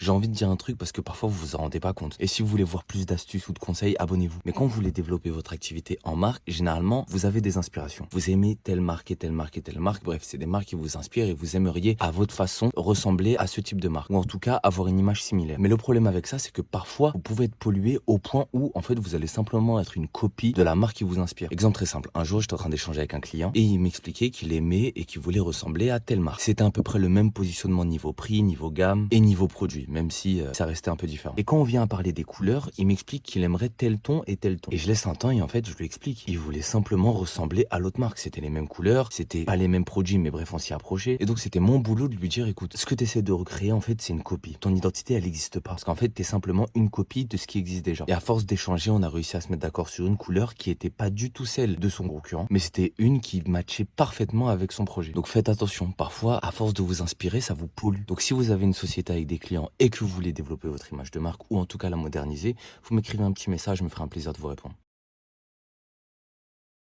J'ai envie de dire un truc parce que parfois vous vous en rendez pas compte. Et si vous voulez voir plus d'astuces ou de conseils, abonnez-vous. Mais quand vous voulez développer votre activité en marque, généralement, vous avez des inspirations. Vous aimez telle marque et telle marque et telle marque. Bref, c'est des marques qui vous inspirent et vous aimeriez, à votre façon, ressembler à ce type de marque. Ou en tout cas, avoir une image similaire. Mais le problème avec ça, c'est que parfois, vous pouvez être pollué au point où, en fait, vous allez simplement être une copie de la marque qui vous inspire. Exemple très simple. Un jour, j'étais en train d'échanger avec un client et il m'expliquait qu'il aimait et qu'il voulait ressembler à telle marque. C'était à peu près le même positionnement niveau prix, niveau gamme et niveau produit, même si ça restait un peu différent. Et quand on vient à parler des couleurs, il m'explique qu'il aimerait tel ton et tel ton. Et je laisse un temps et en fait, je lui explique. Il voulait simplement ressembler à l'autre marque. C'était les mêmes couleurs, c'était pas les mêmes produits, mais bref, on s'y approchait. Et donc, c'était mon boulot de lui dire, écoute, ce que tu essaies de recréer, en fait, c'est une copie. Ton identité, elle n'existe pas. Parce qu'en fait, t'es simplement une copie de ce qui existe déjà. Et à force d'échanger, on a réussi à se mettre d'accord sur une couleur qui était pas du tout celle de son concurrent, mais c'était une qui matchait parfaitement avec son projet. Donc faites attention. Parfois, à force de vous inspirer, ça vous pollue. Donc si vous avez une société avec des clients et que vous voulez développer votre image de marque ou en tout cas la moderniser, vous m'écrivez un petit message, je me ferai un plaisir de vous répondre.